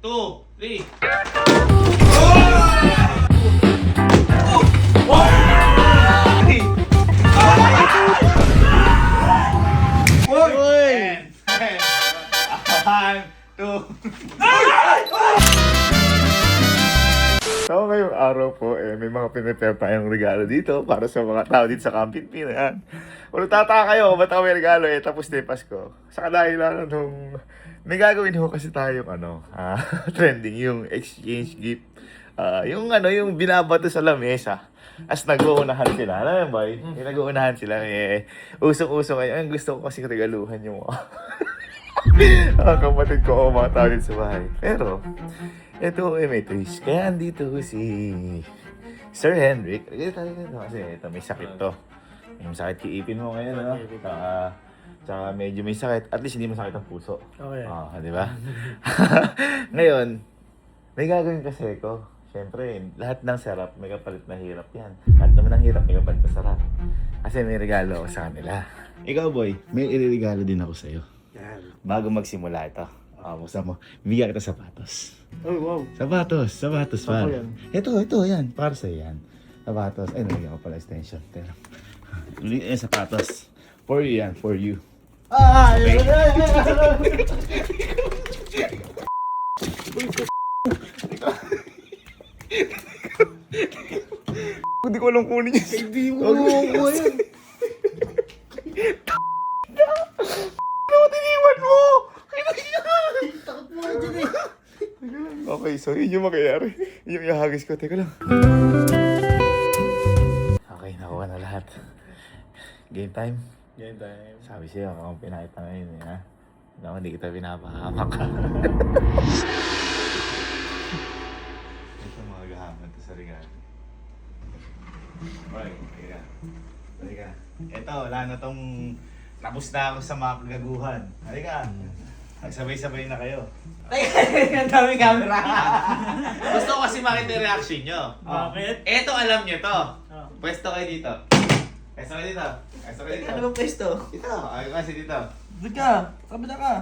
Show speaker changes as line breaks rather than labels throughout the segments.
2, 3.
Uy!
10, 1, 2.
So ngayong araw po, may mga pinrepare tayong regalo dito para sa mga tao dito sa Camp Pin. Ayan. Kung nagtataka kayo, ba't ako may regalo? Tapos na yung Pasko. Sa kadahilan nung may gagawin ho kasi tayong trending, yung exchange gift. Yung binabato sa lamesa. As nag-uunahan sila. Alam mo yun, boy? Yung nag-uunahan sila. Usong-usong ngayon. Ang gusto ko kasi regaluhan yung mga kapatid ko o mga tao dito sa bahay. Pero, ito may twist. Kaya andito si Sir Hendrik. Kasi ito may sakit to. Yung sakit kiipin mo ngayon, no? Tsaka medyo may sakit. At least hindi masakit ang puso.
Okay.
Di ba? Ngayon, may gagawin kasi ko. Siyempre, lahat ng sarap may kapalit na hirap yan. Lahat naman ng hirap may kapalit na sarap. Kasi may regalo ako sa kanila. Ikaw, boy, may iririgalo din ako sa'yo.
Yan.
Bago magsimula ito. Buksan mo. Bigyan kita sapatos.
Oh, wow.
Sapatos, par.
Ako yan.
Ito, yan. Para sa'yo yan. Sapatos. Ay, nalagyan ko pala extension. Tera. Yung sapatos. For you yan, for you.
Ay!
Hindi ko alam kunin yun.
Hindi mo ko yan.
Tiniwan mo!
Takot mo ka dyan eh.
Okay, so yun yung mangyayari. Yung ihagis ko. Teka lang. Okay, nakuha na lahat. Game time.
Game time.
Sabi siya, akong pinakita ngayon eh, ha? Naku, hindi kita pinapahamak. Ito mga gahaman to sa regalo. Okay, halika. Ito, wala na tong... Tapos na ako sa mga kagaguhan. Halika. Nagsabay-sabay na kayo.
Ang daming camera. Gusto ko kasi makita yung reaction nyo.
Bakit?
Eto, alam nyo to.
Oh.
Pwesto kayo dito. Pwesto kayo dito.
Ano bang pwesto?
Dito. Ayaw kasi dito.
Doon ka. Kabila ka.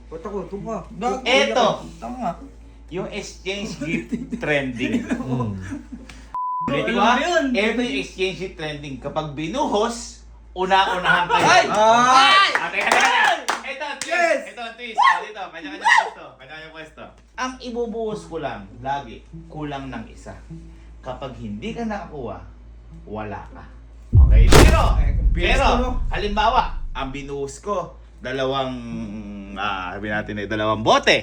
Ba't ako? Doon ka.
Eto.
Tama.
Yung exchange gift trending. Ready
Alam
ba?
mo yun.
Ito yung exchange gift trending. Kapag binuhos, una-unahan kayo.
Ay!
Teka. Ito, twist.
Yes!
Ito, twist. Dito, kanya-kanya pwesto. Kanya-kanya pwesto. Ang ibubuhos ko lang, lagi, kulang ng isa. Kapag hindi ka nakakuha, wala ka. Okay? Pero, halimbawa, ang binuhos ko, dalawang bote.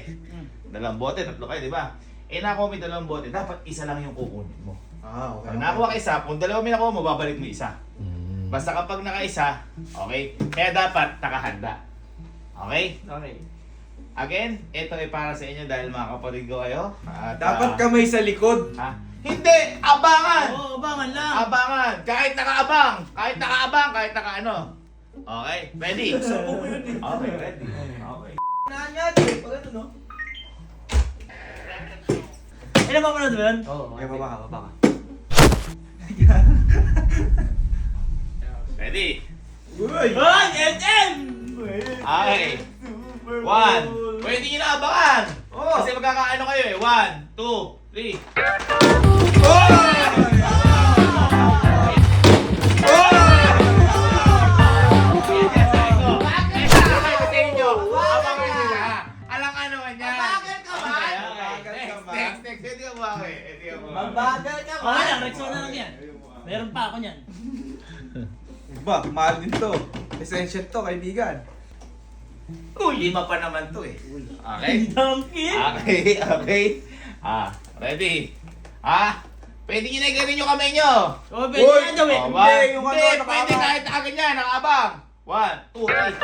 Dalawang bote, tatlo kayo, di ba? Nakuha mo yung dalawang bote, dapat isa lang yung kukunin mo.
Okay.
Pag nakuha ka isa, kung dalawa may nakuha mo, babalik mo isa. Basta kapag naka-isa, okay? Kaya dapat nakahanda. Okay?
Okay.
Again, ito ay para sa inyo dahil mga kapatid ko kayo. At,
Dapat kamay sa likod.
Hindi! Abangan!
Oo, bangan lang.
Abangan! Kahit nakaabang! Kahit naka-ano. Okay? Ready?
Sabog ko yun eh.
Okay, ready. Okay.
Nangyad eh. Pag ano, no? Ay, napapanood ba yun? Oo.
Okay, baba ka.
Ready?
Uy! Ay! SM!
Okay. 1. Pwede nyo na abangan! Kasi magkakaano kayo eh. 1, 2, 3.
Mabagal ka ba? Okay lang, Rexona lang yan. Meron pa ako niyan.
Ba, mahal din to. Essential to, kaibigan.
Uy, 5 pa naman to eh. Okay?
Donkey!
Okay. Ready? Pwede nyo na gawin yung kamay nyo.
Oh, pwede yan daw eh.
Hindi, yung ano,
Hindi,
nakaabang.
pwede kahit nakaganyan, nakaabang. 1, 2, 3.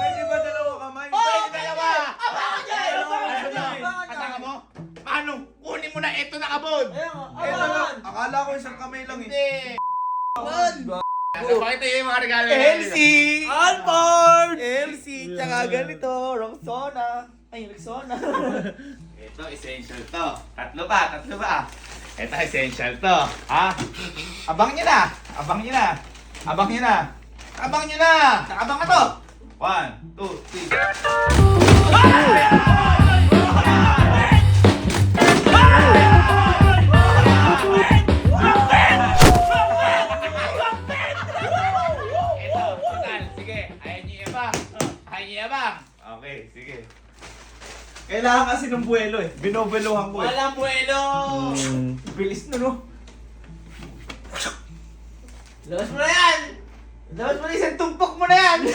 Pwede ba dalawa kamay?
Pwede dalawa.
Abangan dyan! Abangan dyan!
Kasama mo? Paano? Kunin mo na ito nakabod.
Eto lang, akala ko isang kamay lang eh.
Hindi. Pakita yung mga regalo.
Alford!
LC, tsaka ganito, Roxona. Ay, Roxona.
Ito, essential to. Tatlo ba? Ito, essential to. Ha? Abang nyo na. Abang nyo na. Abang nyo na. Abang nyo na. Nakabang ka to. 1, 2, 3. Ito, total. Sige, ayaw nyo yabang. Ayaw nyo yabang. Okay, sige.
Kailangan kasi ng buwelo eh. Binobelohan ko eh.
Walang buwelo!
Bilis na no.
Labas mo na yan! Labas mo na isang tumpok mo na yan!
Ito,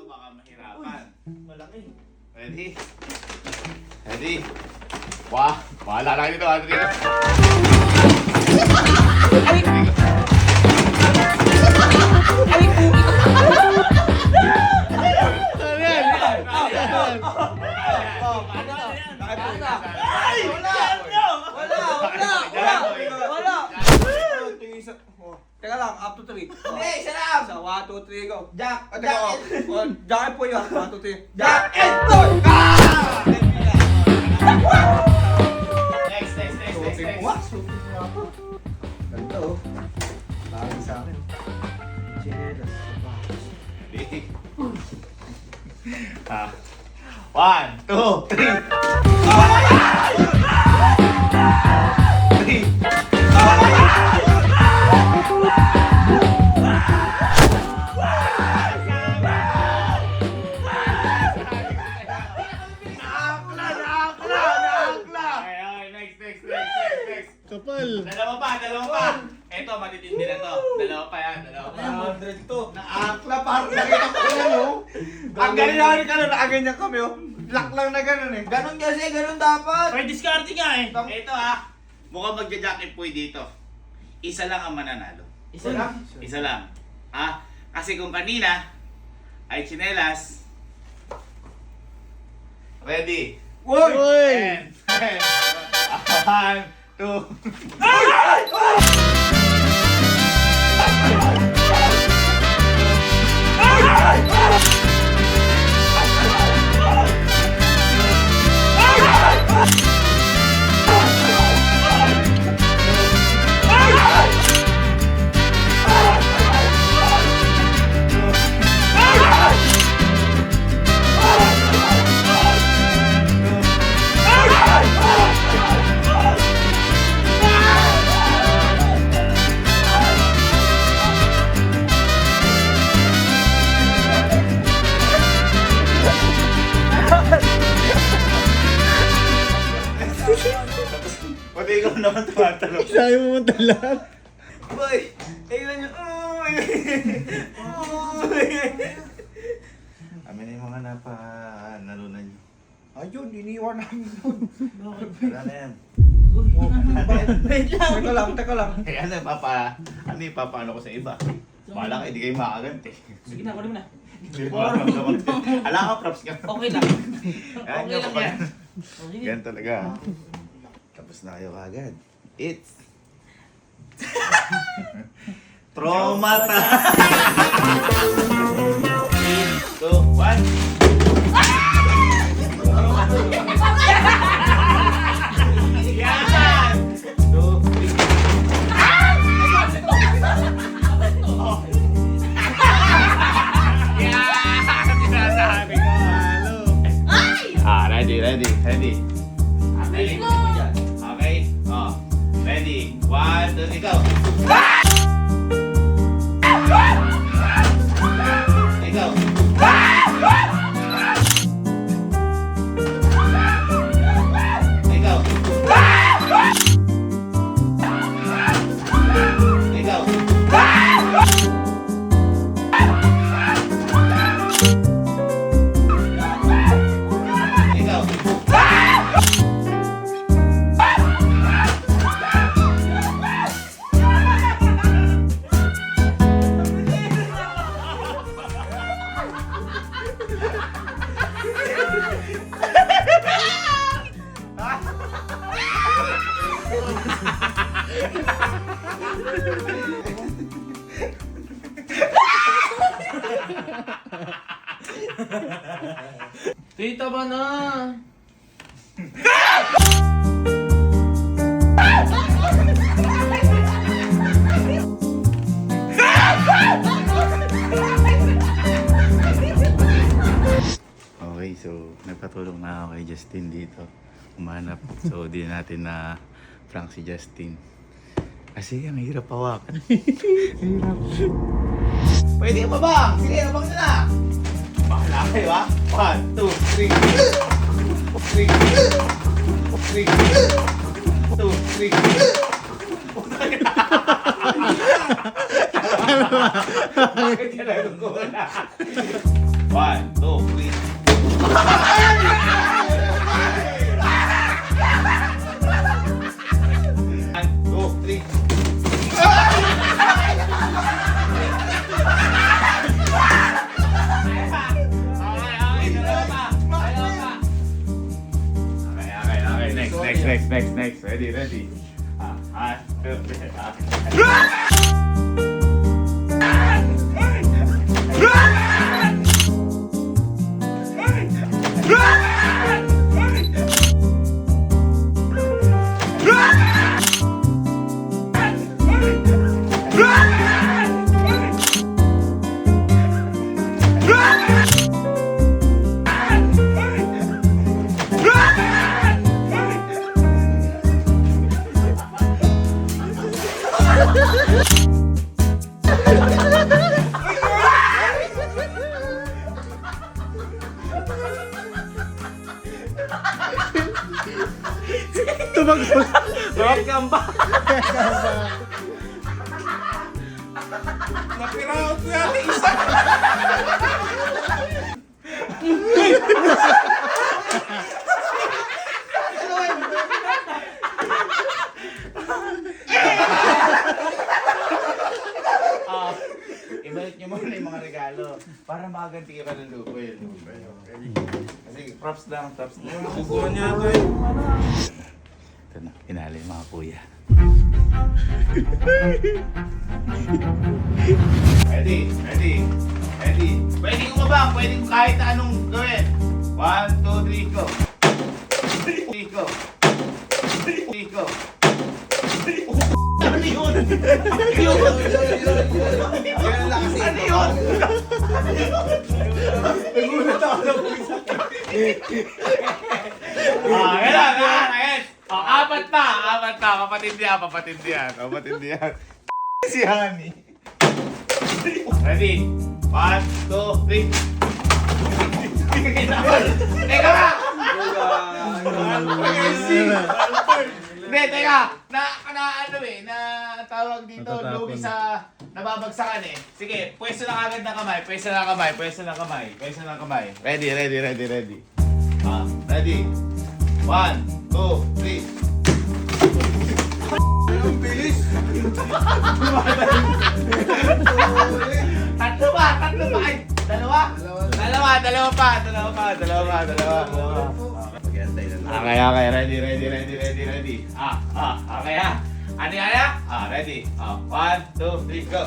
baka mahirapan.
Malaki.
Ready? Ready? Wah, wala lang dito, ano dito?
Teka lang, up to 3.
Hindi, isa lang!
Sa 1, 2, 3, go.
Jack!
Ah, teka, oh. Oh, Jack po yun. 1, 2, 3.
Jack and Boy!
Next.
Ganda oh. Bagay sa akin. Chinelas.
Ready? Ah. 1, 2, 3. Next.
Kapal.
Dalawa pa. Eto, matitindi na to. Dalawa pa yan.
100 to.
Naakla, parang nakita ko yan, oh.
Ang galing na rin ka na, nakaganyan kami oh. Black lang na ganun eh.
Ganon kasi, ganon dapat! May discard nga eh!
Ito mukhang magja-jacket po dito. Isa lang ang mananalo.
Isa lang?
Isa lang. Kasi kung kanina ay tsinelas. Ready?
Uy!
And 1, 2. Pati ikaw naman tumatalong.
Sabi mo matalag.
Boy, tingnan nyo.
Kami na yung mga nalunan nyo.
Ayun, iniwan namin doon.
Wala na yan.
Wait lang!
Teka lang.
Eh, ano yung papaano ko sa iba? Bahala ka, hindi kayo makaganti.
Sige na, kunin mo na.
Ala ka, props ka.
Okay lang.
Ayan
Okay
nyo
lang
kapag...
yan. Oh, sige.
Yan talaga. Tapos na kayo agad. It's... Traumata! 3, 2, 1. Yan! 2, 3. Yan! Sinasabi ko, halo. Ready. Ready? Okay. Ready? 1, 2, 3, go! Ikaw. Ikaw. Ikaw. Ikaw.
Tita ba na?
Okay, so nagpatulong na ako kay Justin dito. Umanap. So di natin na prank si Justin. Kasi ang hirap hawakan. Hirap. Pwede ka ba bang? Sige, abang na na. Bahala kayo ha. 1, 2, 3. 3. 2, 3. Bakit ka nagugula? 1, 2, 3. Next. Ready. Gamba! Napiraot ko yan, isa! Ibalik niyo muna yung mga regalo para makaganti ka ng lupo yun. Kasi props lang.
Susuan niya ito eh.
Ito na, pinali yung mga kuya. Ready. Pwede ko ba? Pwede ko kahit na anong gawin. 1, 2, 3, go. 3, go. Ano yun? Ano yun? Nagulat ako na pusa. Ayan. Apat pa. Kapatid yan. Si Honey. Ready? 1, 2, 3. Teka nga! Hindi, teka. Na tawag dito, lugi sa nababagsakan eh. Sige, pwesto na agad ng kamay. Pwesto ng kamay. Ready. Ready? 1, 2, 3.
Ang bilis!
Tatlo ba? Ay, dalawa pa. Okay. Ready. Okay ha. Ano yan? Ready. 1, 2, 3, go.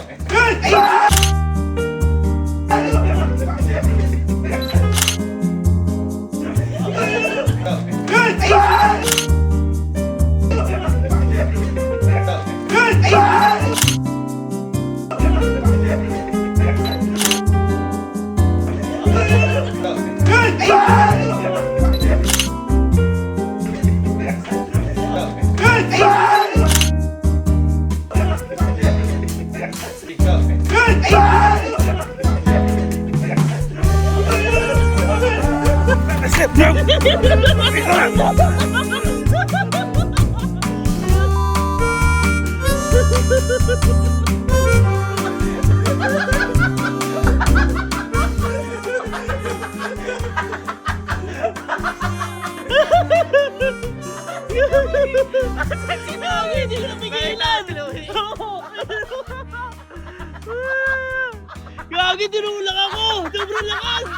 Gagi, tinulak ako! Sobrang lakas!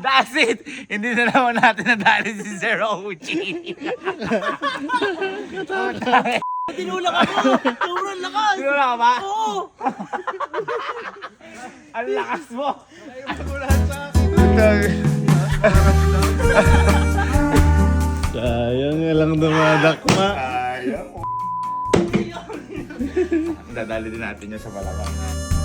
That's it! Hindi na naman natin nadali si Sir Ochi.
Tinulak ako! Sobrang lakas!
Tinulak ka ba?
Oo!
Ang lakas mo!
Ang
Sayang nga lang dumadakma.
Ayaw. Dadali din natin yun sa Malacan.